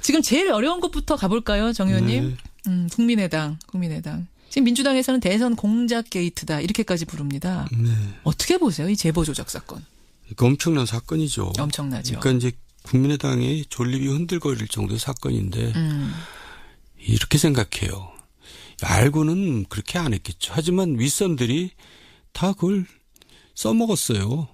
지금 제일 어려운 것부터 가볼까요, 정 의원님? 네. 국민의당. 지금 민주당에서는 대선 공작 게이트다 이렇게까지 부릅니다. 네. 어떻게 보세요, 이 제보 조작 사건? 이거 엄청난 사건이죠. 엄청나죠. 그러니까 이제 국민의당의 존립이 흔들거릴 정도의 사건인데 이렇게 생각해요. 알고는 그렇게 안 했겠죠. 하지만 윗선들이 다 그걸 써먹었어요.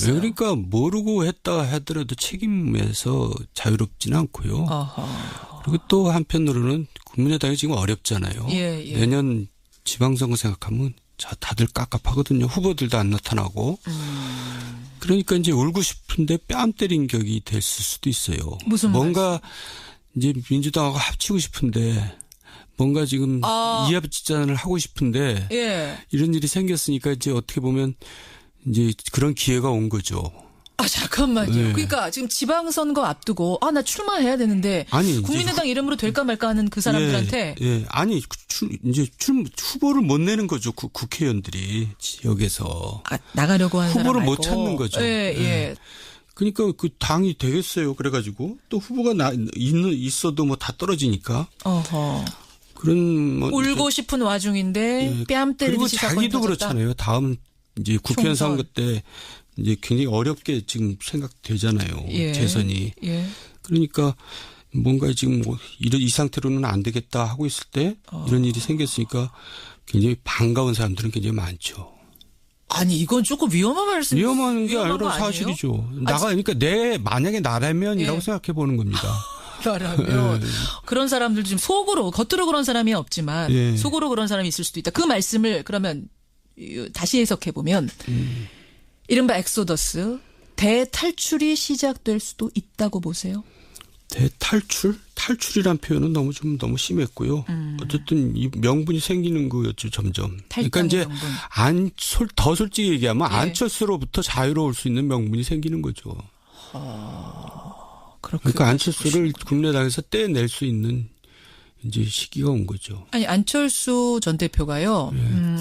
그러니까 모르고 했다 하더라도 책임에서 자유롭지는 않고요. 어허. 그리고 또 한편으로는 국민의당이 지금 어렵잖아요. 예. 내년 지방선거 생각하면 다들 깝깝하거든요. 후보들도 안 나타나고. 그러니까 이제 울고 싶은데 뺨 때린 격이 됐을 수도 있어요. 무슨 뭔가 이제 민주당하고 합치고 싶은데 뭔가 지금 이합집산을 하고 싶은데 예. 이런 일이 생겼으니까 이제 어떻게 보면 이제 그런 기회가 온 거죠. 잠깐만요. 네. 그러니까 지금 지방선거 앞두고 나 출마해야 되는데 아니 국민의당 이름으로 될까 말까 하는 그 사람들한테 아니 이제 후보를 못 내는 거죠. 국회의원들이 지역에서 나가려고 하는 후보를 사람 못 말고. 찾는 거죠. 예. 그러니까 그 당이 되겠어요. 그래가지고 또 후보가 있어도 뭐 다 떨어지니까. 어허. 그런 울고 싶은 와중인데 뺨 때리듯이 그리고 자기도 그렇잖아요. 다음 이제 국회의원 선거 때 이제 굉장히 어렵게 지금 생각되잖아요. 재선이. 예. 그러니까 뭔가 지금 이 상태로는 안 되겠다 하고 있을 때 이런 일이 생겼으니까 굉장히 반가운 사람들은 굉장히 많죠. 아니 이건 조금 위험한 말씀. 위험한 게 아니라 사실이죠. 그러니까 만약에 나라면이라고 생각해 보는 겁니다. 나라면 그런 사람들 지금 겉으로 그런 사람이 없지만 속으로 그런 사람이 있을 수도 있다. 그 말씀을 그러면 다시 해석해 보면 이른바 엑소더스 대탈출이 시작될 수도 있다고 보세요. 탈출이란 표현은 너무 심했고요. 어쨌든 이 명분이 생기는 거였죠, 점점. 그러니까 이제 더 솔직히 얘기하면 안철수로부터 자유로울 수 있는 명분이 생기는 거죠. 그러니까 안철수를 국민의당에서 떼낼 수 있는 이제 시기가 온 거죠. 아니 안철수 전 대표가요.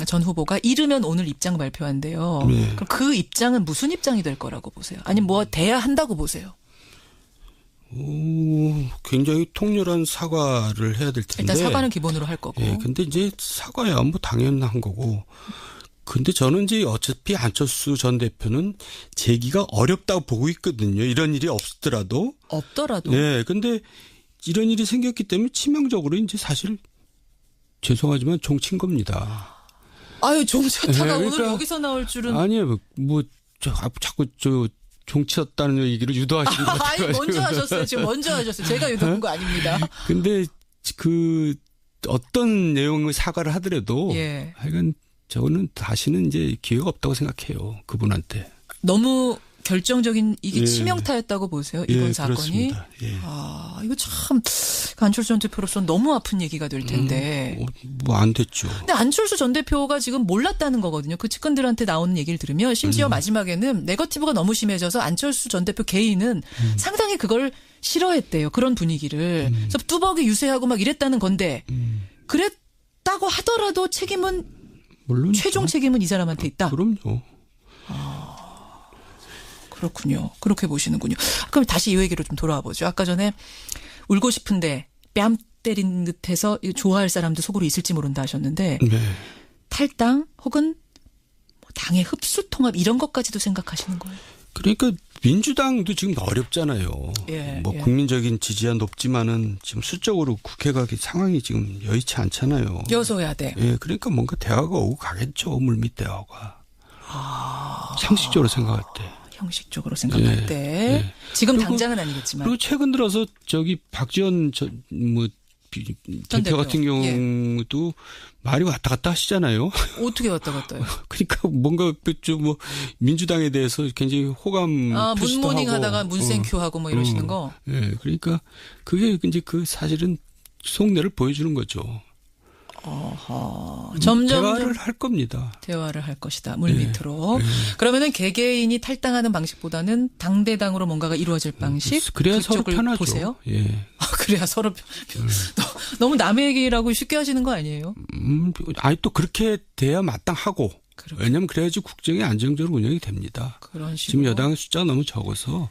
전 후보가 이르면 오늘 입장 발표한대요. 그럼 그 입장은 무슨 입장이 될 거라고 보세요? 아니 뭐 돼야 한다고 보세요? 굉장히 통렬한 사과를 해야 될 텐데. 일단 사과는 기본으로 할 거고. 근데 이제 사과야 뭐 당연한 거고. 근데 저는 이제 어차피 안철수 전 대표는 재기가 어렵다고 보고 있거든요. 이런 일이 없더라도. 네. 근데 이런 일이 생겼기 때문에 치명적으로 이제 사실 죄송하지만 종친 겁니다. 종쳤다가 오늘 여기서 나올 줄은. 아니에요. 자꾸 종쳤다는 얘기를 유도하시는 것 같아요. 아니, 먼저 하셨어요. 제가 유도한 거 아닙니다. 근데 어떤 내용의 사과를 하더라도. 하여간 저는 다시는 이제 기회가 없다고 생각해요. 그분한테. 너무 결정적인 이게 치명타였다고 보세요. 이번 사건이. 그렇습니다. 이거 참 안철수 전 대표로서는 너무 아픈 얘기가 될 텐데. 뭐 안 됐죠. 근데 안철수 전 대표가 지금 몰랐다는 거거든요. 그 측근들한테 나오는 얘기를 들으면 심지어 마지막에는 네거티브가 너무 심해져서 안철수 전 대표 개인은 상당히 그걸 싫어했대요. 그런 분위기를. 그래서 뚜벅이 유세하고 막 이랬다는 건데 그랬다고 하더라도 책임은 물론이죠. 최종 책임은 이 사람한테 있다. 그럼요. 그렇군요. 그렇게 보시는군요. 그럼 다시 이 얘기로 좀 돌아와 보죠. 아까 전에 울고 싶은데 뺨 때린 듯해서 좋아할 사람도 속으로 있을지 모른다 하셨는데 탈당 혹은 당의 흡수 통합 이런 것까지도 생각하시는 거예요? 그러니까 민주당도 지금 어렵잖아요. 국민적인 지지가 높지만은 지금 수적으로 국회가 상황이 지금 여의치 않잖아요. 여소야대. 그러니까 뭔가 대화가 오고 가겠죠. 물밑 대화가. 상식적으로 생각할 때. 형식적으로 생각할 때. 지금 당장은 아니겠지만. 그리고 최근 들어서 박지원 대표 같은 경우도 말이 왔다 갔다 하시잖아요. 어떻게 왔다 갔다요? 그러니까 뭔가 좀 민주당에 대해서 굉장히 호감 표시도 하고. 문모닝 하다가 문센큐 하고 뭐 이러시는 거. 그러니까 그게 이제 사실은 속내를 보여주는 거죠. 점점 대화를 할 겁니다. 대화를 할 것이다. 물밑으로. 그러면은 개개인이 탈당하는 방식보다는 당대당으로 뭔가가 이루어질 방식. 그래야 서로 편하죠. 보세요. 그래야 서로 너무 남의 얘기라고 쉽게 하시는 거 아니에요? 아니 또 그렇게 돼야 마땅하고. 왜냐하면 그래야지 국정이 안정적으로 운영이 됩니다. 그런 식으로. 지금 여당의 숫자가 너무 적어서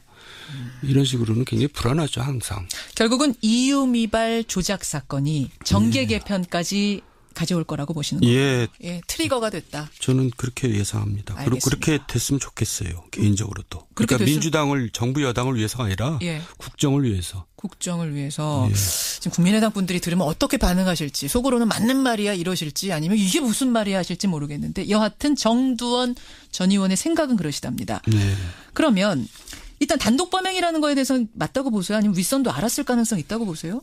이런 식으로는 굉장히 불안하죠, 항상. 결국은 EU 미발 조작 사건이 정계 개편까지 가져올 거라고 보시는 거예요? 예. 예, 트리거가 됐다. 저는 그렇게 예상합니다. 그리고 그렇게 됐으면 좋겠어요. 개인적으로도. 그러니까 민주당을 정부 여당을 위해서가 아니라 예. 국정을 위해서. 국정을 위해서. 예. 지금 국민의당 분들이 들으면 어떻게 반응하실지 속으로는 맞는 말이야 이러실지 아니면 이게 무슨 말이야 하실지 모르겠는데 여하튼 정두원 전 의원의 생각은 그러시답니다. 네. 그러면 일단 단독 범행이라는 거에 대해서는 맞다고 보세요? 아니면 윗선도 알았을 가능성이 있다고 보세요?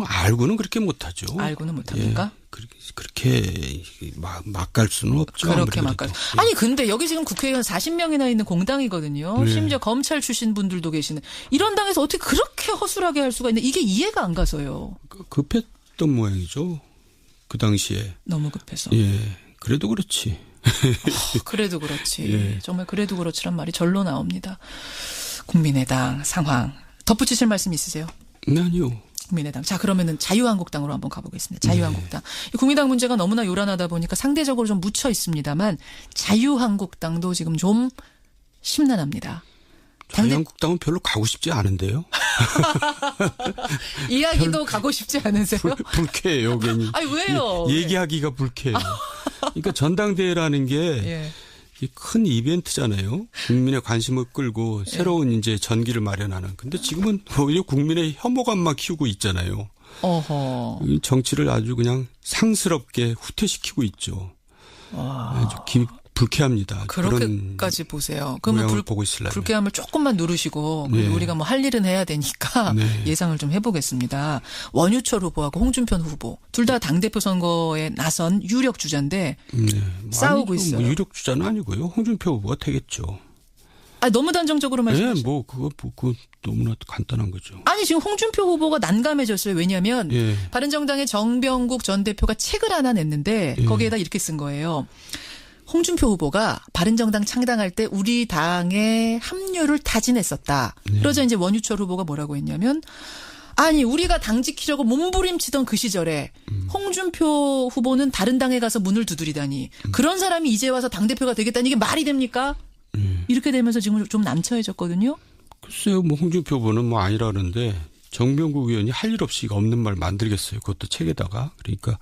알고는 그렇게 못하죠. 알고는 못합니까? 예. 그렇게 막 갈 수는 없죠. 그렇게 막 갈. 아니 근데 여기 지금 국회의원 40명이나 있는 공당이거든요. 네. 심지어 검찰 출신 분들도 계시는. 이런 당에서 어떻게 그렇게 허술하게 할 수가 있나. 이게 이해가 안 가서요. 급했던 모양이죠. 그 당시에. 너무 급해서. 예. 그래도 그렇지. 그래도 그렇지. 예. 정말 그래도 그렇지란 말이 절로 나옵니다. 국민의당 상황. 덧붙이실 말씀 있으세요? 아니요. 국민의당. 자, 그러면은 자유한국당으로 한번 가보겠습니다. 자유한국당. 네. 국민당 문제가 너무나 요란하다 보니까 상대적으로 좀 묻혀 있습니다만 자유한국당도 지금 좀 심란합니다. 자유한국당은 별로 가고 싶지 않은데요. 이야기도 가고 싶지 않으세요? 불쾌해요, 괜히. 아니, 왜요? 얘기하기가 불쾌해요. 그러니까 전당대회라는 게 예. 큰 이벤트잖아요. 국민의 관심을 끌고 새로운 이제 전기를 마련하는. 근데 지금은 오히려 국민의 혐오감만 키우고 있잖아요. 어허. 정치를 아주 그냥 상스럽게 후퇴시키고 있죠. 아주 불쾌합니다. 그렇게까지 보세요. 그러면 보고 있으려면. 불쾌함을 조금만 누르시고 네. 우리가 뭐 할 일은 해야 되니까 네. 예상을 좀 해보겠습니다. 원유철 후보하고 홍준표 후보 둘 다 당대표 선거에 나선 유력 주자인데 네. 싸우고 아니죠. 있어요. 뭐 유력 주자는 아니고요. 홍준표 후보가 되겠죠. 아 너무 단정적으로 말씀하시죠. 네, 뭐 그거 너무나 간단한 거죠. 아니 지금 홍준표 후보가 난감해졌어요. 왜냐하면 예. 바른정당의 정병국 전 대표가 책을 하나 냈는데 거기에다 이렇게 쓴 거예요. 홍준표 후보가 바른정당 창당할 때 우리 당의 합류를 타진했었다. 그러자 이제 원유철 후보가 뭐라고 했냐면 아니 우리가 당 지키려고 몸부림치던 그 시절에 홍준표 후보는 다른 당에 가서 문을 두드리다니 그런 사람이 이제 와서 당대표가 되겠다니 이게 말이 됩니까? 이렇게 되면서 지금 좀 남처해졌거든요. 글쎄요. 뭐 홍준표 후보는 뭐 아니라 그러는데 정병국 의원이 할 일 없이 없는 말 만들겠어요. 그것도 책에다가. 그러니까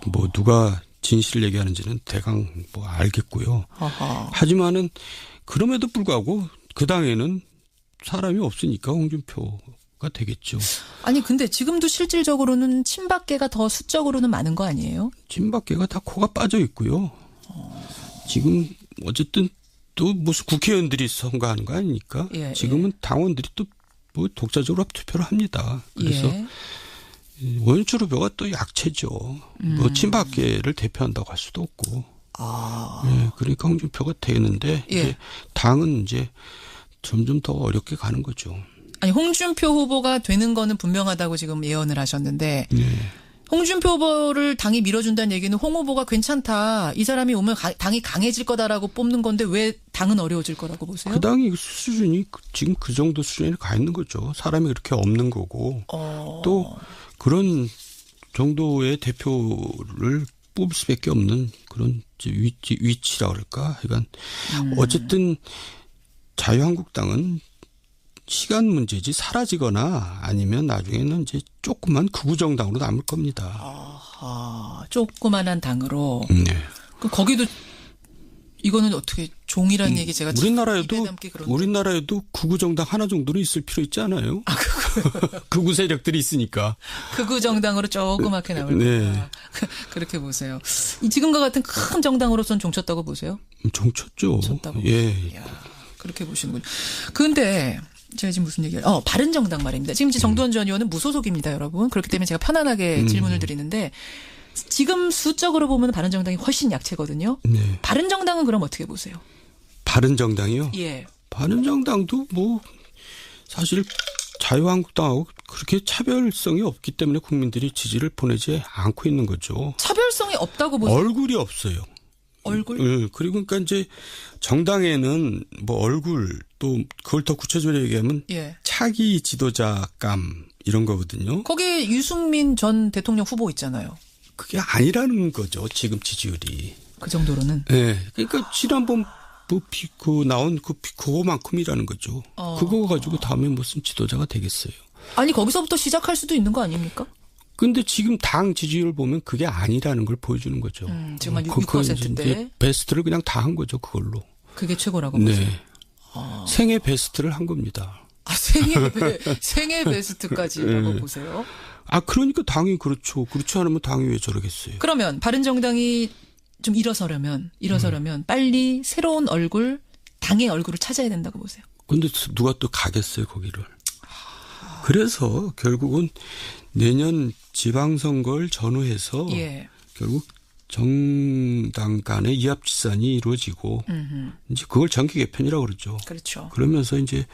뭐 누가 진실을 얘기하는지는 대강 뭐 알겠고요. 어허. 하지만은 그럼에도 불구하고 그 당에는 사람이 없으니까 홍준표가 되겠죠. 아니 근데 지금도 실질적으로는 친박계가 더 수적으로는 많은 거 아니에요? 친박계가 다 코가 빠져 있고요. 지금 어쨌든 또 무슨 국회의원들이 선거하는 거 아닙니까? 예, 지금은 당원들이 또 뭐 독자적으로 투표를 합니다. 그래서 예. 원유철 후보가 또 약체죠. 뭐 친박계를 대표한다고 할 수도 없고. 예, 그러니까 홍준표가 되는데 예. 이제 당은 이제 점점 더 어렵게 가는 거죠. 아니 홍준표 후보가 되는 거는 분명하다고 지금 예언을 하셨는데 네. 홍준표 후보를 당이 밀어준다는 얘기는 홍 후보가 괜찮다. 이 사람이 오면 당이 강해질 거다라고 뽑는 건데 왜 당은 어려워질 거라고 보세요? 그 당이 수준이 지금 그 정도 수준에 가 있는 거죠. 사람이 그렇게 없는 거고 또 그런 정도의 대표를 뽑을 수밖에 없는 그런 위치라 그럴까. 그러니까 어쨌든 자유한국당은 시간 문제지 사라지거나 아니면 나중에는 이제 조그만 극우정당으로 남을 겁니다. 조그만한 당으로. 네. 그럼 거기도 이거는 어떻게 종이라는 얘기 제가 우리나라에도 극우정당 하나 정도는 있을 필요 있지 않아요? 극우 세력들이 있으니까. 극우 정당으로 조그맣게 나올 네. 거다. 그렇게 보세요. 지금과 같은 큰 정당으로서는 종쳤다고 보세요? 종쳤죠. 쳤다고. 예. 이야, 그렇게 보시는군요. 근데 제가 지금 무슨 얘기를 바른정당 말입니다. 지금 이제 정두원 전 의원은 무소속입니다, 여러분. 그렇기 때문에 제가 편안하게 질문을 드리는데 지금 수적으로 보면 바른정당이 훨씬 약체거든요. 네. 바른정당은 그럼 어떻게 보세요? 바른정당이요? 예. 바른정당도 뭐 사실 자유한국당하고 그렇게 차별성이 없기 때문에 국민들이 지지를 보내지 않고 있는 거죠. 차별성이 없다고 보세요? 얼굴이 없어요. 얼굴? 네. 그리고 그러니까 이제 정당에는 뭐 얼굴 또 그걸 더 구체적으로 얘기하면 예. 차기 지도자감 이런 거거든요. 거기에 유승민 전 대통령 후보 있잖아요. 그게 아니라는 거죠. 지금 지지율이. 그 정도로는. 네. 그러니까 지난번 나온 그거만큼이라는 거죠. 그거 가지고 다음에 무슨 지도자가 되겠어요. 아니 거기서부터 시작할 수도 있는 거 아닙니까? 근데 지금 당 지지율 보면 그게 아니라는 걸 보여주는 거죠. 지금 한 6%인데. 베스트를 그냥 다 한 거죠. 그걸로. 그게 최고라고 보세요. 네. 생애 베스트를 한 겁니다. 생애 베스트까지라고 보세요. 그러니까 당이 그렇죠. 그렇지 않으면 당이 왜 저러겠어요. 그러면 바른정당이 좀 일어서려면 빨리 새로운 얼굴, 당의 얼굴을 찾아야 된다고 보세요. 근데 누가 또 가겠어요, 거기를. 그래서 결국은 내년 지방선거를 전후해서 결국 정당 간의 이합집산이 이루어지고 이제 그걸 정기 개편이라고 그러죠. 그렇죠. 그러면서 이제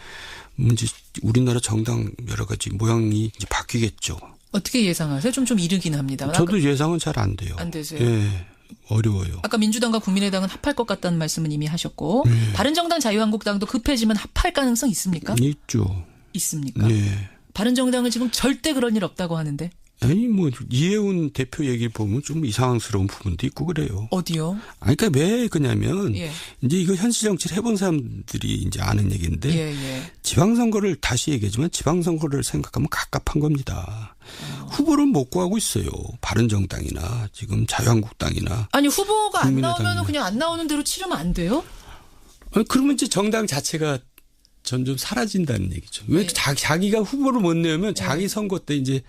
우리나라 정당 여러 가지 모양이 이제 바뀌겠죠. 어떻게 예상하세요? 좀 이르긴 합니다. 저도 예상은 잘 안 돼요. 안 되세요? 네. 어려워요. 아까 민주당과 국민의당은 합할 것 같다는 말씀은 이미 하셨고 바른정당 자유한국당도 급해지면 합할 가능성 있습니까? 있죠. 있습니까? 네. 바른정당은 지금 절대 그런 일 없다고 하는데. 아니 이해운 대표 얘기 보면 좀 이상스러운 부분도 있고 그래요. 어디요? 그러니까 왜 그러냐면 이제 이거 현실 정치를 해본 사람들이 이제 아는 얘기인데 지방선거를 다시 얘기하지만 지방선거를 생각하면 갑갑한 겁니다. 후보를 못 구하고 있어요. 바른정당이나 지금 자유한국당이나. 아니 후보가 안 나오면 그냥 안 나오는 대로 치르면 안 돼요? 그러면 이제 정당 자체가 점점 사라진다는 얘기죠. 왜 자기가 후보를 못 내면 자기 선거 때 이제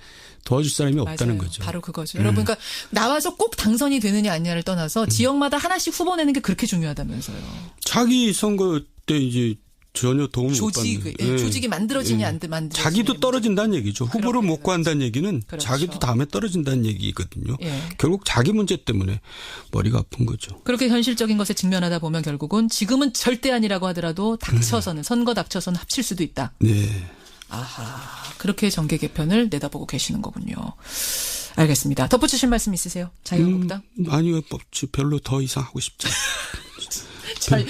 도와줄 사람이 없다는 거죠. 바로 그거죠. 여러분, 그러니까 나와서 꼭 당선이 되느냐 아니냐를 떠나서 지역마다 하나씩 후보 내는 게 그렇게 중요하다면서요. 자기 선거 때 이제 전혀 도움을 못 받는. 조직이 만들어지냐 안 만들어지냐. 자기도 떨어진다는 얘기죠. 후보를 못 구한다는 얘기는 그렇죠. 자기도 다음에 떨어진다는 얘기거든요. 결국 자기 문제 때문에 머리가 아픈 거죠. 그렇게 현실적인 것에 직면하다 보면 결국은 지금은 절대 아니라고 하더라도 닥쳐서는 선거 닥쳐서는 합칠 수도 있다. 네. 아하, 그렇게 정계 개편을 내다보고 계시는 거군요. 알겠습니다. 덧붙이실 말씀 있으세요? 자유한국당? 아니요. 별로 더 이상 하고 싶지 않아요.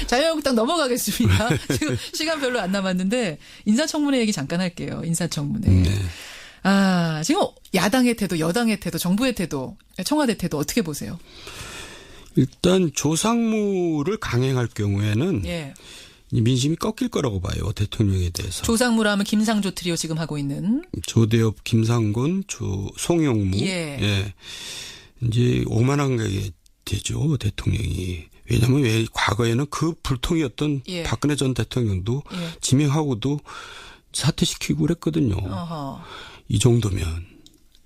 자유한국당 넘어가겠습니다. 지금 시간 별로 안 남았는데 인사청문회 얘기 잠깐 할게요. 인사청문회. 네. 지금 야당의 태도, 여당의 태도, 정부의 태도, 청와대 태도 어떻게 보세요? 일단 조상무를 강행할 경우에는 민심이 꺾일 거라고 봐요. 대통령에 대해서. 조상무라 하면 김상조 트리오 지금 하고 있는. 조대엽, 김상곤, 송영무. 이제 오만한 게 되죠. 대통령이. 왜냐하면 왜 과거에는 그 불통이었던 박근혜 전 대통령도 지명하고도 사퇴시키고 그랬거든요. 이 정도면.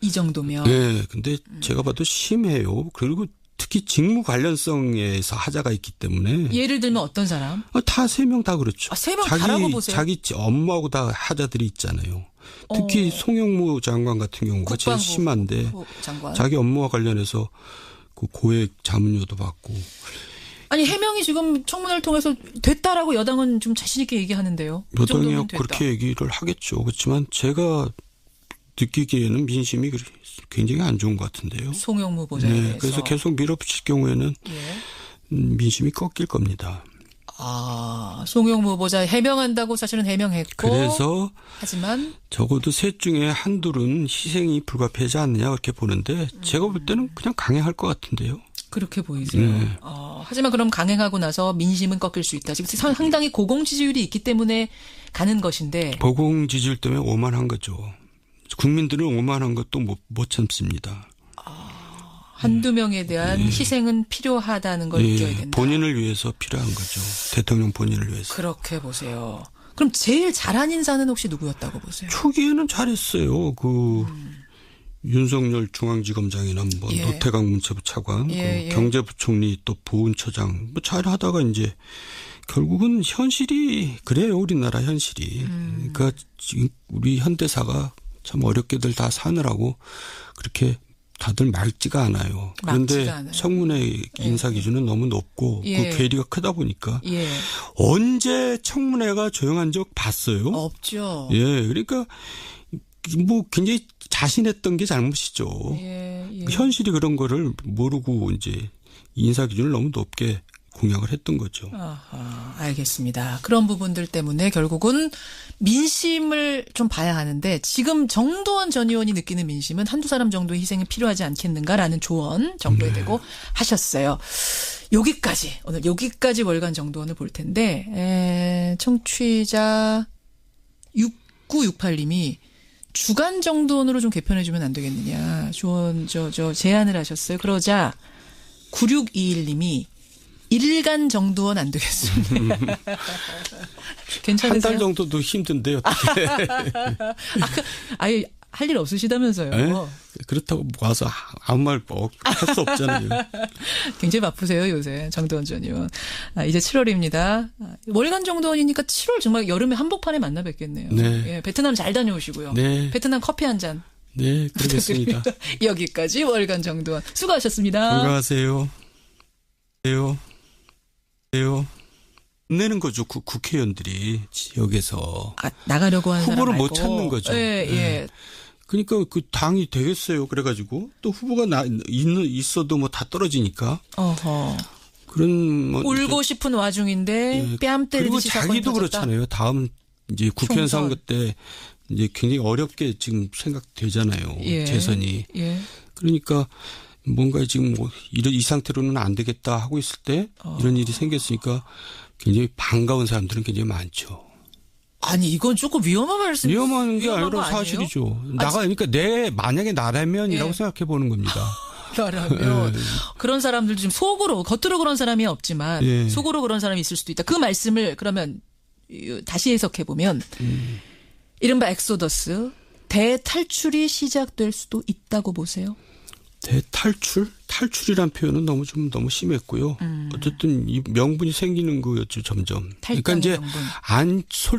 네. 근데 제가 봐도 심해요. 그리고 특히 직무 관련성에서 하자가 있기 때문에. 예를 들면 어떤 사람? 다 3명 다 그렇죠. 3명 다라고 보세요? 자기 업무하고 다 하자들이 있잖아요. 특히 송영무 장관 같은 경우가 제일 심한데 자기 업무와 관련해서 그 고액 자문료도 받고. 아니 해명이 지금 청문회를 통해서 됐다라고 여당은 좀 자신 있게 얘기하는데요. 여당이 그렇게 얘기를 하겠죠. 그렇지만 제가 느끼기에는 민심이 굉장히 안 좋은 것 같은데요. 송영무 보좌에 대해서. 그래서 계속 밀어붙일 경우에는 민심이 꺾일 겁니다. 송영무 후보자 해명한다고 사실은 해명했고. 그래서 하지만 적어도 셋 중에 한둘은 희생이 불가피하지 않느냐 그렇게 보는데 제가 볼 때는 그냥 강행할 것 같은데요. 그렇게 보이세요. 하지만 그럼 강행하고 나서 민심은 꺾일 수 있다. 지금 상당히 고공 지지율이 있기 때문에 가는 것인데. 고공 지지율 때문에 오만한 거죠. 국민들은 오만한 것도 못 참습니다. 한두 명에 대한 희생은 필요하다는 걸 느껴야 된다. 본인을 위해서 필요한 거죠. 대통령 본인을 위해서. 그렇게 보세요. 그럼 제일 잘한 인사는 혹시 누구였다고 보세요? 초기에는 잘했어요. 윤석열 중앙지검장이나 노태강 문체부 차관, 경제부총리 또 보훈처장 잘하다가 이제 결국은 현실이 그래요. 우리나라 현실이. 그러니까 지금 우리 현대사가 참 어렵게들 다 사느라고 그렇게 다들 맑지가 않아요. 그런데 청문회 인사 기준은 너무 높고 그 괴리가 크다 보니까 언제 청문회가 조용한 적 봤어요? 없죠. 그러니까 굉장히 자신했던 게 잘못이죠. 현실이 그런 거를 모르고 이제 인사 기준을 너무 높게 공약을 했던 거죠. 아하, 알겠습니다. 그런 부분들 때문에 결국은 민심을 좀 봐야 하는데 지금 정도원 전 의원이 느끼는 민심은 한두 사람 정도의 희생이 필요하지 않겠는가라는 조언 정도에 대고 하셨어요. 오늘 여기까지 월간 정도원을 볼 텐데 청취자 6968님이 주간 정도원으로 좀 개편해주면 안 되겠느냐. 조언, 제안을 하셨어요. 그러자 9621님이 일간 정도원 안 되겠습니다. 괜찮으세요? 한 달 정도도 힘든데 어떻게. 아예 할 일 없으시다면서요. 네? 그렇다고 와서 아무 말 할 수 없잖아요. 굉장히 바쁘세요 요새 정도원 전 의원. 이제 7월입니다. 월간 정도원이니까 7월 정말 여름에 한복판에 만나 뵙겠네요. 네. 예, 베트남 잘 다녀오시고요. 네. 베트남 커피 한 잔. 네, 그러겠습니다. 여기까지 월간 정도원 수고하셨습니다. 건강하세요. 내는 거죠. 국회의원들이 지역에서 나가려고 하는 후보를 사람 못 찾는 거죠. 예. 그러니까 그 당이 되겠어요. 그래가지고 또 후보가 있어도 뭐 다 떨어지니까. 어허. 그런 뭐 울고 싶은 와중인데 뺨 때리듯이 그리고 자기도 그렇잖아요. 다음 이제 국회의원 선거 때 이제 굉장히 어렵게 지금 생각되잖아요. 예. 재선이. 예. 그러니까 뭔가 지금 뭐 이 상태로는 안 되겠다 하고 있을 때 이런 일이 생겼으니까 굉장히 반가운 사람들은 굉장히 많죠. 아니 이건 조금 위험한 말씀. 위험한 게 아니라 사실이죠. 그러니까 만약에 나라면이라고 생각해 보는 겁니다. 나라면 그런 사람들 지금 겉으로 그런 사람이 없지만 속으로 그런 사람이 있을 수도 있다. 그 말씀을 그러면 다시 해석해 보면 이른바 엑소더스 대탈출이 시작될 수도 있다고 보세요. 탈출이란 표현은 너무 심했고요. 어쨌든 이 명분이 생기는 거였죠, 점점. 그러니까 이제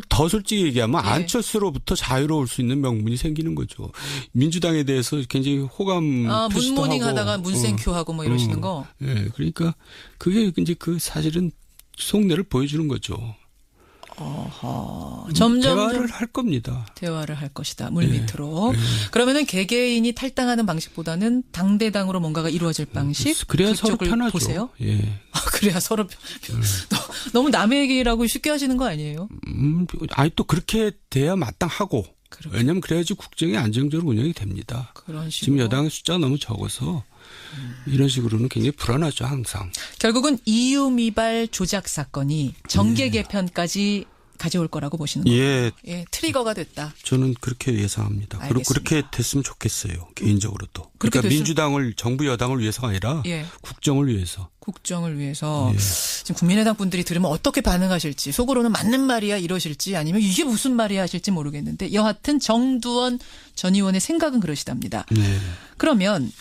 더 솔직히 얘기하면 안철수로부터 자유로울 수 있는 명분이 생기는 거죠. 민주당에 대해서 굉장히 호감 표시도 문모닝 하다가 문센큐하고 뭐 이러시는 거. 예, 그러니까 그게 이제 사실은 속내를 보여주는 거죠. 점점 대화를 할 겁니다. 대화를 할 것이다. 물밑으로. 그러면은 개개인이 탈당하는 방식보다는 당대당으로 뭔가가 이루어질 방식. 그래야 서로 편하죠. 보세요. 예. 그래야 서로 너무 남의 얘기라고 쉽게 하시는 거 아니에요? 아니 또 그렇게 돼야 마땅하고. 왜냐하면 그래야지 국정이 안정적으로 운영이 됩니다. 그런 식으로. 지금 여당의 숫자가 너무 적어서 이런 식으로는 굉장히 불안하죠, 항상. 결국은 EU 미발 조작 사건이 정계 개편까지 가져올 거라고 보시는 거예요. 예, 트리거가 됐다. 저는 그렇게 예상합니다. 그리고 그렇게 됐으면 좋겠어요, 개인적으로도. 그러니까 민주당을 정부 여당을 위해서가 아니라 국정을 위해서. 지금 국민의당 분들이 들으면 어떻게 반응하실지 속으로는 맞는 말이야 이러실지 아니면 이게 무슨 말이야 하실지 모르겠는데 여하튼 정두원 전 의원의 생각은 그러시답니다. 그러면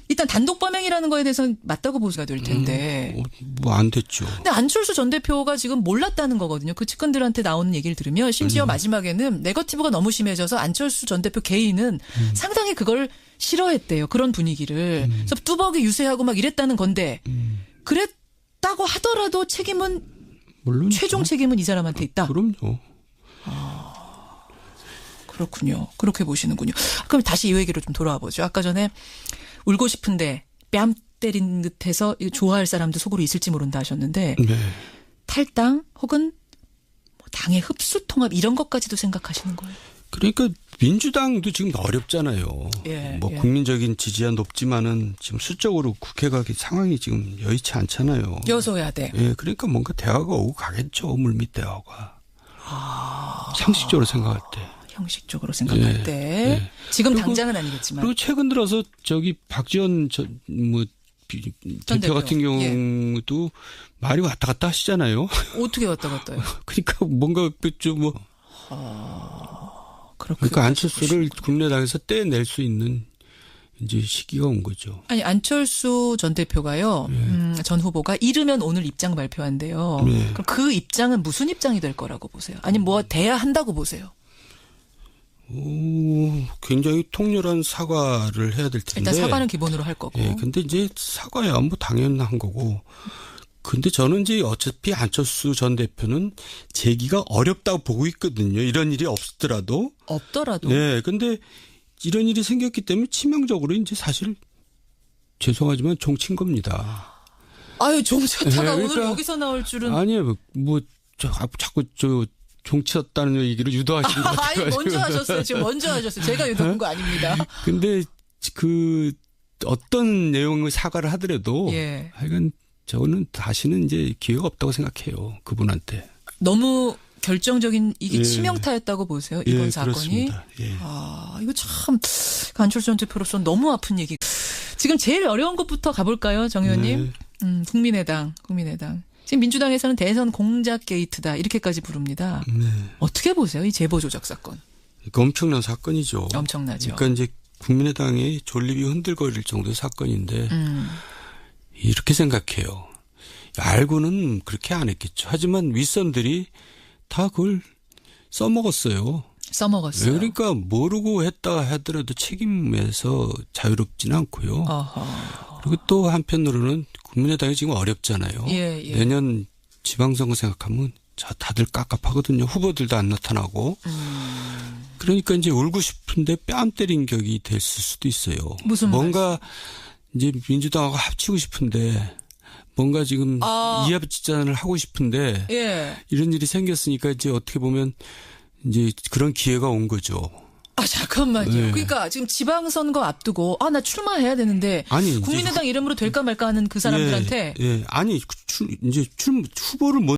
일단 단독 범행이라는 거에 대해서는 맞다고 보시가 될 텐데. 뭐 안 됐죠. 근데 안철수 전 대표가 지금 몰랐다는 거거든요. 그 측근들한테 나오는 얘기를 들으면 심지어 마지막에는 네거티브가 너무 심해져서 안철수 전 대표 개인은 상당히 그걸 싫어했대요. 그런 분위기를. 그래서 뚜벅이 유세하고 막 이랬다는 건데 그랬다고 하더라도 책임은 물론이죠. 최종 책임은 이 사람한테 있다. 그럼요. 그렇군요. 그렇게 보시는군요. 그럼 다시 이 얘기로 좀 돌아와 보죠. 아까 전에 울고 싶은데 뺨 때린 듯해서 좋아할 사람도 속으로 있을지 모른다 하셨는데 탈당 혹은 당의 흡수 통합 이런 것까지도 생각하시는 거예요? 그러니까 민주당도 지금 어렵잖아요. 국민적인 지지가 높지만은 지금 수적으로 국회가 상황이 지금 여의치 않잖아요. 여소야대. 그러니까 뭔가 대화가 오고 가겠죠. 물밑 대화가. 상식적으로 생각할 때. 형식적으로 생각할 때 지금 당장은 아니겠지만 그리고 최근 들어서 박지원 대표 같은 경우도 말이 왔다 갔다 하시잖아요. 어떻게 왔다 갔다요? 그러니까 뭔가 좀 그러니까 안철수를 국민의당에서 떼낼 수 있는 이제 시기가 온 거죠. 아니 안철수 전 대표가요. 전 후보가 이르면 오늘 입장 발표한대요. 그럼 그 입장은 무슨 입장이 될 거라고 보세요? 아니 뭐 돼야 한다고 보세요? 굉장히 통렬한 사과를 해야 될 텐데. 일단 사과는 기본으로 할 거고. 근데 이제 사과야 뭐 당연한 거고. 근데 저는 이제 어차피 안철수 전 대표는 재기가 어렵다고 보고 있거든요. 이런 일이 없더라도. 근데 이런 일이 생겼기 때문에 치명적으로 이제 사실 죄송하지만 종친 겁니다. 아유, 종쳤다가 네, 오늘 그러니까 여기서 나올 줄은. 아니에요. 자꾸 종치었다는 얘기를 유도하신 것 같아요. 아니, 먼저 하셨어요. 지금 먼저 하셨어요. 제가 유도한 거 아닙니다. 근데 어떤 내용의 사과를 하더라도 예. 하여간 저는 다시는 이제 기회가 없다고 생각해요. 그분한테. 너무 결정적인 이게 예. 치명타였다고 보세요. 이번 예, 사건이. 그렇습니다. 예. 아, 이거 참 안철수 전 대표로서는 너무 아픈 얘기. 지금 제일 어려운 것부터 가볼까요, 정 의원님? 네. 국민의당. 지금 민주당에서는 대선 공작 게이트다 이렇게까지 부릅니다. 네. 어떻게 보세요, 이 제보 조작 사건? 이거 엄청난 사건이죠. 엄청나죠. 그러니까 이제 국민의당의 존립이 흔들거릴 정도의 사건인데 이렇게 생각해요. 알고는 그렇게 안 했겠죠. 하지만 윗선들이 다 그걸 써먹었어요. 그러니까 모르고 했다 하더라도 책임에서 자유롭지는 않고요. 어허. 그리고 또 한편으로는 국민의당이 지금 어렵잖아요. 예. 내년 지방선거 생각하면 다들 깝깝하거든요. 후보들도 안 나타나고. 그러니까 이제 울고 싶은데 뺨 때린 격이 됐을 수도 있어요. 무슨 뭔가 이제 민주당하고 합치고 싶은데 뭔가 지금 이합집산을 하고 싶은데 예. 이런 일이 생겼으니까 이제 어떻게 보면 이제 그런 기회가 온 거죠. 아, 잠깐만요. 네. 그러니까 지금 지방선거 앞두고 나 출마해야 되는데 아니, 국민의당 이름으로 될까 말까 하는 그 사람들한테 아니 이제 후보를 못